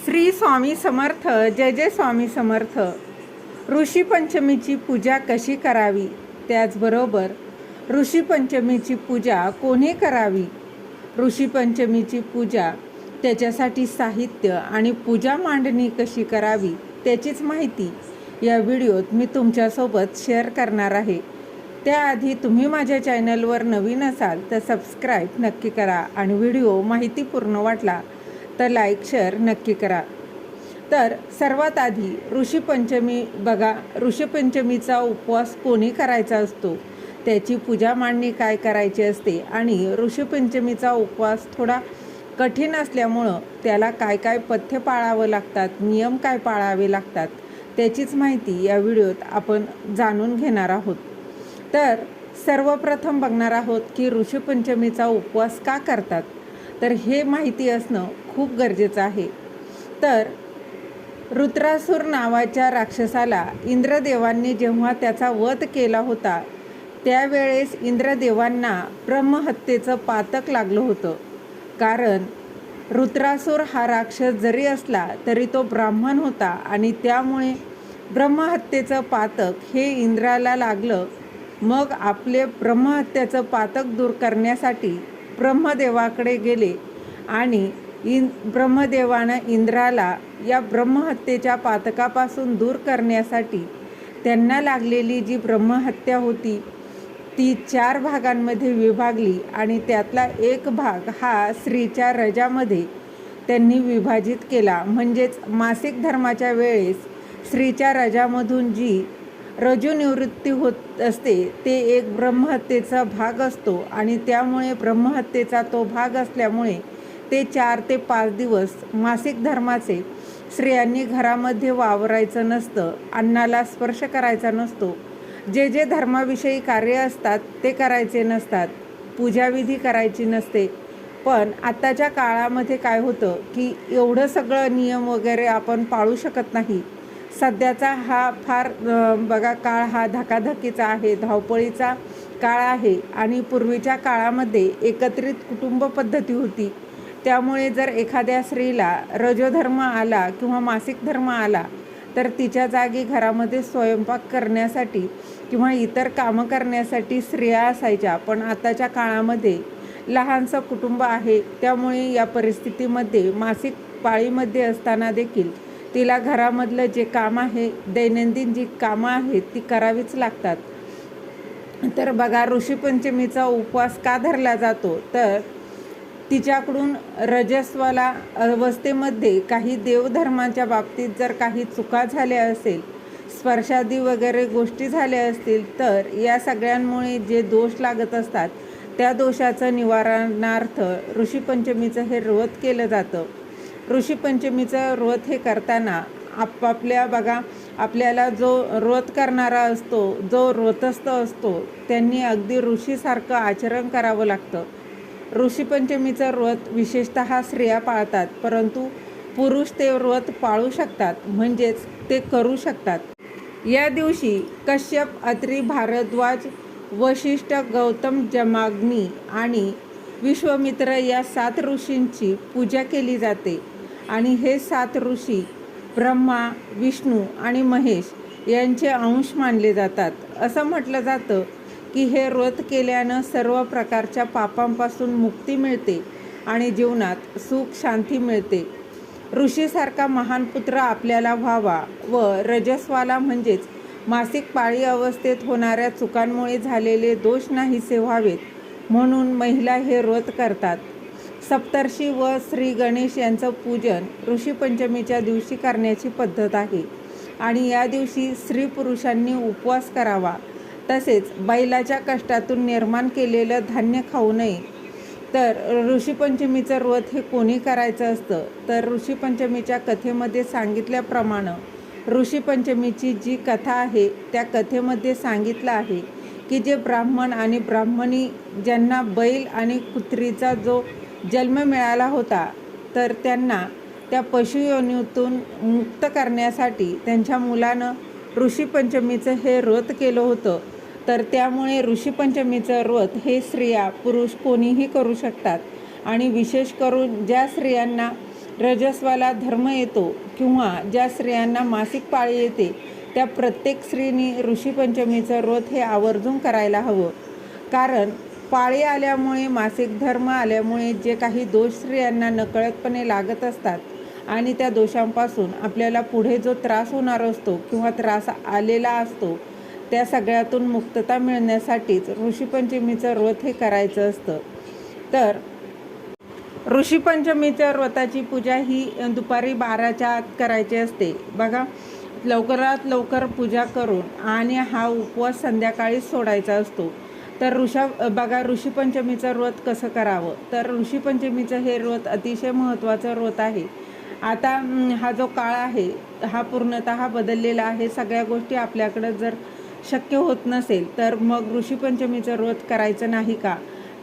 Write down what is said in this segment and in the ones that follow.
श्री स्वामी समर्थ. जय जय स्वामी समर्थ. ऋषीपंचमीची पूजा कशी करावी, त्याचबरोबर ऋषीपंचमीची पूजा कोणी करावी, ऋषीपंचमीची पूजा त्याच्यासाठी साहित्य आणि पूजा मांडणी कशी करावी त्याचीच माहिती या व्हिडिओत मी तुमच्यासोबत शेअर करणार आहे. त्याआधी तुम्ही माझ्या चॅनलवर नवीन असाल तर सबस्क्राईब नक्की करा आणि व्हिडिओ माहितीपूर्ण वाटला तर लाईक शेअर नक्की करा. तर सर्वात आधी ऋषीपंचमी बघा, ऋषीपंचमीचा उपवास कोणी करायचा असतो, त्याची पूजा मांडणी काय करायची असते आणि ऋषीपंचमीचा उपवास थोडा कठीण असल्यामुळं त्याला काय काय पथ्य पाळावं लागतात, नियम काय पाळावे लागतात त्याचीच माहिती या व्हिडिओत आपण जाणून घेणार आहोत. तर सर्वप्रथम बघणार आहोत की ऋषीपंचमीचा उपवास का करतात, तर हे माहिती असणं खूप गरजेचं आहे. तर रुद्रासूर नावाच्या राक्षसाला इंद्रदेवांनी जेव्हा त्याचा वध केला होता त्यावेळेस इंद्रदेवांना ब्रह्महत्येचं पातक लागलं होतं. कारण रुद्रासूर हा राक्षस जरी असला तरी तो ब्राह्मण होता आणि त्यामुळे ब्रह्महत्येचं पातक हे इंद्राला लागलं. मग आपले ब्रह्महत्येचं पातक दूर करण्यासाठी ब्रह्मदेवाकडे गेले आणि ब्रह्मदेवानं इंद्राला या ब्रह्महत्येच्या पातकापासून दूर करण्यासाठी त्यांना लागलेली जी ब्रह्महत्या होती ती 4 भागांमध्ये विभागली आणि त्यातला एक भाग हा स्त्रीच्या रजामध्ये त्यांनी विभाजित केला. म्हणजेच मासिक धर्माच्या वेळेस स्त्रीच्या रजामधून जी रजोनिवृत्ती होत असते ते एक ब्रह्महत्येचा भाग असतो आणि त्यामुळे ब्रह्महत्येचा तो भाग असल्यामुळे ते 4 ते 5 दिवस मासिक धर्माचे स्त्रियांनी घरामध्ये वावरायचं नसतं, अन्नाला स्पर्श करायचा नसतो, जे जे धर्माविषयी कार्य असतात ते करायचे नसतात, पूजाविधी करायची नसते. पण आत्ताच्या काळामध्ये काय होतं की एवढं सगळं नियम वगैरे आपण पाळू शकत नाही. सध्याचा हा फार बघा काळ हा धकाधकीचा आहे, धावपळीचा काळ आहे आणि पूर्वीच्या काळामध्ये एकत्रित कुटुंब पद्धती होती. त्यामुळे जर एखाद्या स्त्रीला रजोधर्म आला किंवा मासिक धर्म आला तर तिच्या जागी घरामध्ये स्वयंपाक करण्यासाठी किंवा इतर कामं करण्यासाठी स्त्रिया असायच्या. पण आताच्या काळामध्ये लहानसं कुटुंब आहे त्यामुळे या परिस्थितीमध्ये मासिक पाळीमध्ये असताना देखील तिला घरामधलं जे काम आहे, दैनंदिन जी कामं आहेत ती करावीच लागतात. तर बघा, ऋषीपंचमीचा उपवास का धरला जातो, तर तिच्याकडून रजस्वाला अवस्थेमध्ये काही देवधर्माच्या बाबतीत जर काही चुका झाल्या असेल, स्पर्शादी वगैरे गोष्टी झाल्या असतील तर या सगळ्यांमुळे जे दोष लागत असतात त्या दोषाचं निवारणार्थ ऋषीपंचमीचं हे व्रत केलं जातं. ऋषीपंचमीचं व्रत हे करताना आपापल्या बघा आपल्याला जो व्रत करणारा असतो, जो व्रतस्थ असतो त्यांनी अगदी ऋषीसारखं आचरण करावं लागतं. ऋषीपंचमीचं व्रत विशेषतः स्त्रिया पाळतात, परंतु पुरुष ते व्रत पाळू शकतात, म्हणजेच ते करू शकतात. या दिवशी कश्यप, अत्री, भारद्वाज, वशिष्ठ, गौतम, जमाग्नी आणि विश्वामित्र या 7 ऋषींची पूजा केली जाते आणि हे 7 ऋषी ब्रह्मा, विष्णू आणि महेश यांचे अंश मानले जातात. असं म्हटलं जातं की हे व्रत केल्यानं सर्व प्रकारच्या पापांपासून मुक्ती मिळते आणि जीवनात सुख शांती मिळते. ऋषीसारखा महान पुत्र आपल्याला व्हावा व रजस्वाला म्हणजेच मासिक पाळी अवस्थेत होणाऱ्या चुकांमुळे झालेले दोष नाहीसे व्हावेत म्हणून महिला हे व्रत करतात. सप्तर्षी व श्री गणेश यांचं पूजन ऋषीपंचमीच्या दिवशी करण्याची पद्धत आहे आणि या दिवशी स्त्री पुरुषांनी उपवास करावा. तसेच बैलाच्या कष्टातून निर्माण केलेलं धान्य खाऊ नये. तर ऋषीपंचमीचं व्रत हे कोणी करायचं असतं, तर ऋषीपंचमीच्या कथेमध्ये सांगितल्याप्रमाणे ऋषीपंचमीची जी कथा आहे त्या कथेमध्ये सांगितलं आहे की जे ब्राह्मण आणि ब्राह्मणी ज्यांना बैल आणि कुत्रीचा जो जन्म मिळाला होता तर त्यांना त्या पशुयोनीतून मुक्त करण्यासाठी त्यांच्या मुलानं ऋषीपंचमीचं हे व्रत केलं होतं. तर त्यामुळे ऋषीपंचमीचं व्रत हे स्त्रिया पुरुष कोणीही करू शकतात आणि विशेष करून ज्या स्त्रियांना रजस्वाला धर्म येतो किंवा ज्या स्त्रियांना मासिक पाळी येते त्या प्रत्येक स्त्रीने ऋषीपंचमीचं व्रत हे आवर्जून करायला हवं. कारण पाळी आल्यामुळे, मासिक धर्म आल्यामुळे जे काही दोष स्त्रियांना नकळतपणे लागत असतात आणि त्या दोषांपासून आपल्याला पुढे जो त्रास होणार असतो किंवा त्रास आलेला असतो त्या सगळ्यातून मुक्तता मिळण्यासाठीच ऋषीपंचमीचं व्रत हे करायचं असतं. तर ऋषीपंचमीच्या व्रताची पूजा ही दुपारी 12च्या आत करायची असते. बघा, लवकरात लवकर पूजा करून आणि हा उपवास संध्याकाळी सोडायचा असतो. तर ऋषीपंचमीचं व्रत कसं करावं? तर ऋषीपंचमीचं हे व्रत अतिशय महत्त्वाचं व्रत आहे. आता हा जो काळ आहे हा पूर्णतः बदललेला आहे. सगळ्या गोष्टी आपल्याकडं जर शक्य होत नसेल तर मग ऋषीपंचमीचं व्रत करायचं नाही का?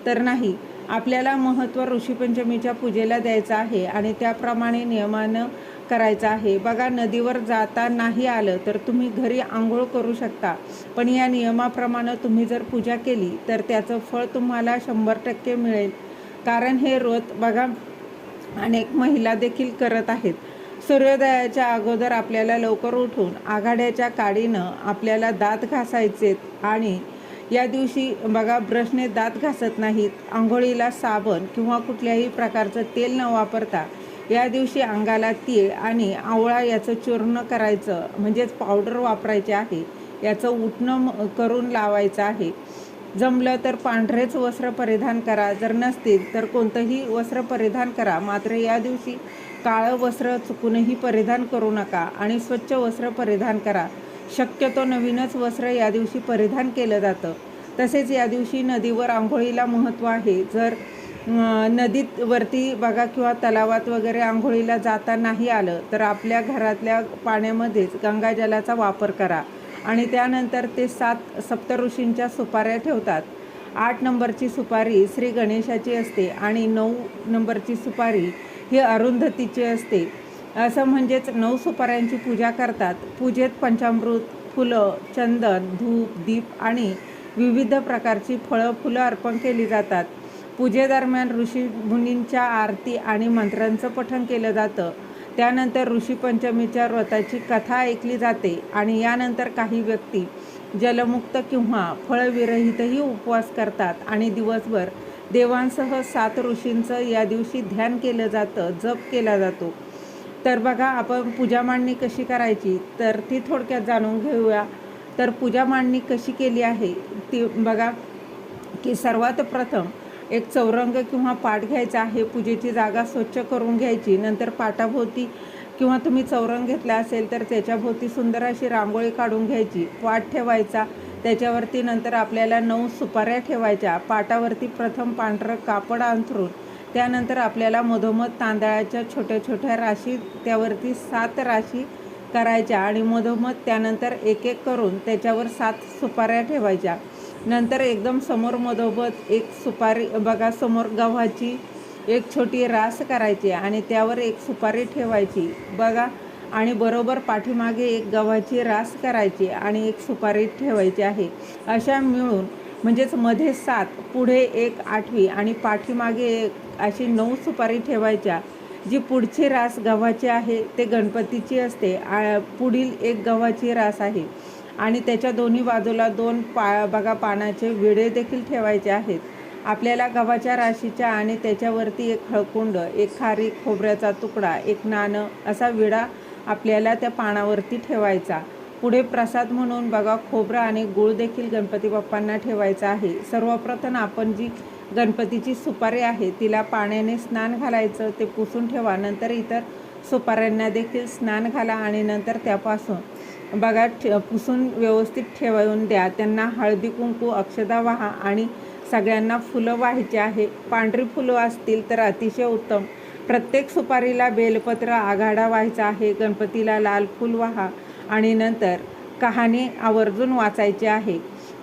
तर नाही, आपल्याला महत्त्व ऋषीपंचमीच्या पूजेला द्यायचं आहे आणि त्याप्रमाणे नियमानं करायचं आहे. बघा, नदीवर जाता नाही आलं तर तुम्ही घरी आंघोळ करू शकता, पण या नियमाप्रमाणे तुम्ही जर पूजा केली तर त्याचं फळ तुम्हाला 100% मिळेल. कारण हे व्रत बघा अनेक महिला देखील करत आहेत. सूर्योदयाच्या अगोदर आपल्याला लवकर उठून आघाड्याच्या काडीनं आपल्याला दात घासायचे आणि या दिवशी बघा ब्रशने दात घासत नाहीत. आंघोळीला साबण किंवा कुठल्याही प्रकारचं तेल न वापरता या दिवशी अंगाला तीळ आणि आवळा याचं चूर्ण करायचं, म्हणजेच पावडर वापरायचे आहे. याचं उटणं करून लावायचं आहे. जमलं तर पांढरेच वस्त्र परिधान करा, जर नसतील तर कोणतंही वस्त्र परिधान करा. मात्र या दिवशी काळं वस्त्र चुकूनही परिधान करू नका आणि स्वच्छ वस्त्र परिधान करा. शक्यतो नवीनच वस्त्र या दिवशी परिधान केलं जातं. तसेच या दिवशी नदीवर आंघोळीला महत्त्व आहे. जर नदीत वरती बघा किंवा तलावात वगैरे आंघोळीला जाता नाही आलं तर आपल्या घरातल्या पाण्यामध्येच गंगाजलाचा वापर करा. आणि त्यानंतर ते 7 सप्तऋषींच्या सुपाऱ्या ठेवतात. 8 नंबरची सुपारी श्री गणेशाची असते आणि 9 नंबरची सुपारी ही अरुंधतीची असते. असं म्हणजेच 9 सुपाऱ्यांची पूजा करतात. पूजेत पंचामृत, फुलं, चंदन, धूप, दीप आणि विविध प्रकारची फळं फुलं अर्पण केली जातात. पूजेदरम्यान ऋषी मुनींच्या आरती आणि मंत्रांचं पठण केलं जातं. त्यानंतर ऋषीपंचमीच्या व्रताची कथा ऐकली जाते आणि यानंतर काही व्यक्ती जलमुक्त किंवा फळविरहितही उपवास करतात आणि दिवसभर देवांसह 7 ऋषींचं या दिवशी ध्यान केलं जातं, जप केला जातो. तर बघा, आपण पूजा मांडणी कशी करायची तर ती थोडक्यात जाणून घेऊया. तर पूजा मांडणी कशी केली आहे ती बघा की सर्वात प्रथम एक चौरंग किंवा पाट घ्यायचा आहे. पूजेची जागा स्वच्छ करून घ्यायची. नंतर पाटाभोवती किंवा तुम्ही चौरंग घेतला असेल तर त्याच्याभोवती सुंदर अशी रांगोळी काढून घ्यायची. पाट ठेवायचा, त्याच्यावरती नंतर आपल्याला 9 सुपाऱ्या ठेवायच्या. पाटावरती प्रथम पांढरं कापड अंथरून त्यानंतर आपल्याला मधोमध तांदळाच्या छोट्या छोट्या राशी, त्यावरती 7 राशी करायच्या आणि मधोमध त्यानंतर एक एक करून त्याच्यावर 7 सुपाऱ्या ठेवायच्या. नंतर एकदम समोर मधोमध एक सुपारी बघा, समोर गव्हाची एक छोटी रास करायची आणि त्यावर एक सुपारी ठेवायची बघा, आणि बरोबर पाठीमागे एक गव्हाची रास करायची आणि एक सुपारी ठेवायची आहे. अशा मिळून म्हणजेच मध्ये 7, पुढे एक 8वी आणि पाठीमागे एक अशी 9 सुपारी ठेवायच्या. जी पुढची रास गव्हाची आहे ते गणपतीची असते. पुढील एक गव्हाची रास आहे आणि त्याच्या दोन्ही बाजूला 2 बघा पानाचे विडे देखील ठेवायचे आहेत. आपल्याला गव्हाच्या राशीच्या आणि त्याच्यावरती एक हळकुंड, एक खारीक खोबऱ्याचा तुकडा, एक नाणं असा विडा आपल्याला त्या पानावरती ठेवायचा. पुढे प्रसाद म्हणून बघा खोबरं आणि गूळ देखील गणपती बाप्पांना ठेवायचा आहे. सर्वप्रथम आपण जी गणपतीची सुपारी आहे तिला पाण्याने स्नान घालायचं, ते पुसून ठेवा. नंतर इतर सुपाऱ्यांना देखील स्नान घाला आणि नंतर त्यापासून बघा पुसून व्यवस्थित ठेवून द्या. त्यांना हळदी कुंकू अक्षदा वाहा आणि सगळ्यांना फुलं वाहायची आहे. पांढरी फुलं असतील तर अतिशय उत्तम. प्रत्येक सुपारीला बेलपत्र आघाडा व्हायचा आहे. गणपतीला लाल फूल वाहा आणि नंतर कहाणी आवर्जून वाचायची आहे.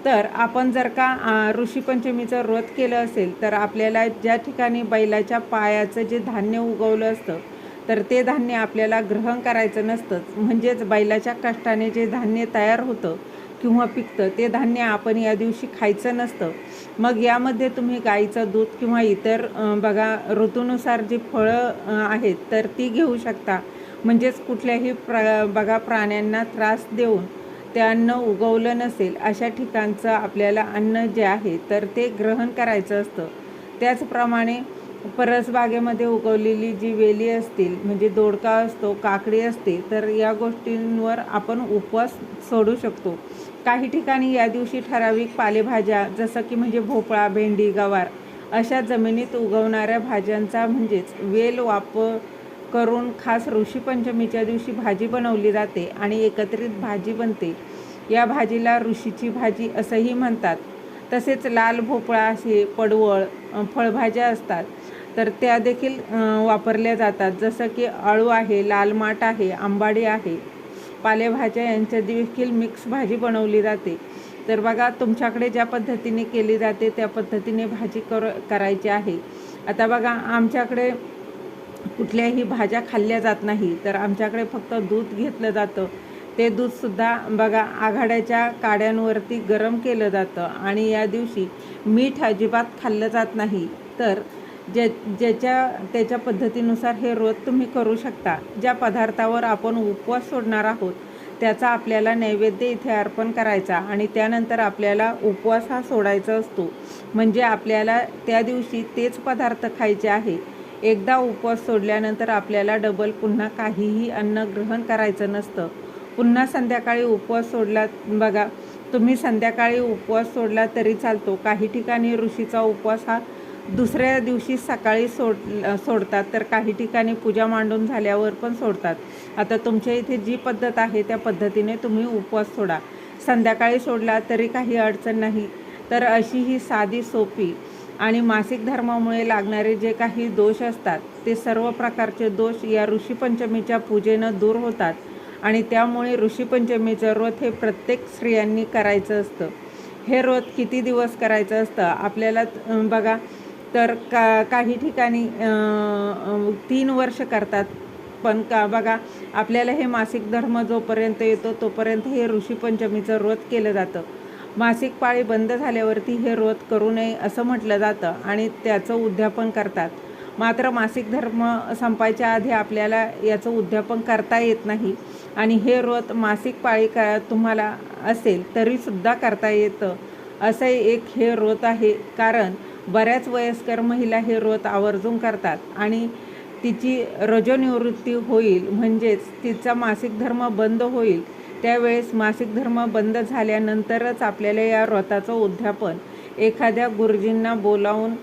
तर आपण जर का ऋषीपंचमीचं व्रत केलं असेल तर आपल्याला ज्या ठिकाणी बैलाच्या पायाचं जे धान्य उगवलं असतं तर ते धान्य आपल्याला ग्रहण करायचं नसतं. म्हणजेच बैलाच्या कष्टाने जे धान्य तयार होतं किंवा पिकतं ते धान्य आपण या दिवशी खायचं नसतं. मग यामध्ये तुम्ही गाईचं दूध किंवा इतर बघा ऋतूनुसार जी फळं आहेत तर ती घेऊ शकता. म्हणजेच कुठल्याही बघा प्राण्यांना त्रास देऊन ते अन्न उगवलं नसेल अशा ठिकाणचं आपल्याला अन्न जे आहे तर ते ग्रहण करायचं असतं. त्याचप्रमाणे परसबागेमध्ये उगवलेली जी वेली असतील म्हणजे दोडका असतो, काकडी असते, तर या गोष्टींवर आपण उपवास सोडू शकतो. काही ठिकाणी या दिवशी ठराविक पालेभाज्या जसं की म्हणजे भोपळा, भेंडी, गवार अशा जमिनीत उगवणाऱ्या भाज्यांचा म्हणजेच वेल वापर करून खास ऋषीपंचमीच्या दिवशी भाजी बनवली जाते आणि एकत्रित भाजी बनते. या भाजीला ऋषीची भाजी असंही म्हणतात. तसेच लाल भोपळा असे पडवळ फळभाज्या असतात तर त्या देखील वापरल्या जातात. जसं की अळू आहे, लाल माठ आहे, आंबाडी आहे. पालेभाज्या यांच्या देखील मिक्स भाजी बनवली जाते. तर बघा तुमच्याकडे ज्या पद्धतीने केली जाते त्या पद्धतीने भाजी करायची आहे. आता बघा आमच्याकडे कुठल्याही भाज्या खाल्ल्या जात नाही, तर आमच्याकडे फक्त दूध घेतलं जातं. ते दूधसुद्धा बघा आघाड्याच्या काड्यांवरती गरम केलं जातं आणि या दिवशी मीठ अजिबात खाल्लं जात नाही. तर त्याच्या पद्धतीनुसार हे रोज तुम्ही करू शकता. ज्या पदार्थावर आपण उपवास सोडणार आहोत त्याचा आपल्याला नैवेद्य इथे अर्पण करायचा आणि त्यानंतर आपल्याला उपवास हा सोडायचा असतो. म्हणजे आपल्याला त्या दिवशी तेच पदार्थ खायचे आहे. एकदा उपवास सोडल्यानंतर आपल्याला डबल पुन्हा काहीही अन्न ग्रहण करायचं नसतं. पुन्हा संध्याकाळी उपवास सोडला बघा तुम्ही संध्याकाळी उपवास सोडला तरी चालतो. काही ठिकाणी ऋषीचा उपवास हा दुसऱ्या दिवशी सकाळी सोडतात, तर काही ठिकाणी पूजा मांडून झाल्यावर पण सोडतात. आता तुमच्या इथे जी पद्धत आहे त्या पद्धतीने तुम्ही उपवास सोडा. संध्याकाळी सोडला तरी काही अडचण नाही. तर अशी ही साधी सोपी आणि मासिक धर्मामुळे लागणारे जे काही दोष असतात ते सर्व प्रकारचे दोष या ऋषीपंचमीच्या पूजेनं दूर होतात आणि त्यामुळे ऋषीपंचमीचं व्रत हे प्रत्येक स्त्रियांनी करायचं असतं. हे व्रत किती दिवस करायचं असतं आपल्याला बघा तर काही ठिकाणी 3 वर्ष करतात. पण बघा आपल्याला हे मासिक धर्म जोपर्यंत येतो तोपर्यंत हे ऋषीपंचमीचं व्रत केलं जातं. मासिक पाळी बंद झाल्यावरती हे व्रत करू नये असं म्हटलं जातं आणि त्याचं उद्यापन करतात. मात्र मासिक धर्म संपायच्या आधी आपल्याला याचं उद्यापन करता येत नाही आणि हे व्रत मासिक पाळी तुम्हाला असेल तरीसुद्धा करता येतं. असं एक हे व्रत आहे. कारण बऱ्याच वयस्कर महिला हे व्रत आवर्जून करतात आणि तिची रजोनिवृत्ती होईल म्हणजेच तिचा मासिक धर्म बंद होईल. त्यावेळेस मासिक धर्म बंद झाल्यानंतरच आपल्याला या व्रताचं उद्यापन एखाद्या गुरुजींना बोलावून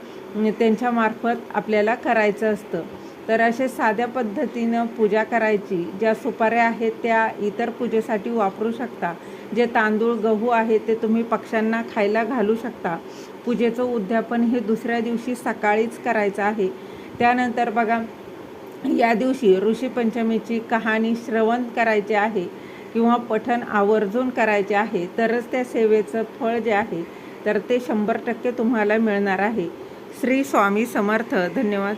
त्यांच्यामार्फत आपल्याला करायचं असतं. तर असे साध्या पद्धतीनं पूजा करायची. ज्या सुपाऱ्या आहेत त्या इतर पूजेसाठी वापरू शकता. जे तांदूळ गहू आहे ते तुम्ही पक्ष्यांना खायला घालू शकता. पूजेचं उद्यापन हे दुसऱ्या दिवशी सकाळीच करायचं आहे. त्यानंतर बघा या दिवशी ऋषीपंचमीची कहाणी श्रवण करायची आहे किंवा पठण आवर्जून करायचे आहे. तरच त्या सेवेचं फळ जे आहे तर ते 100% तुम्हाला मिळणार आहे. श्री स्वामी समर्थ. धन्यवाद.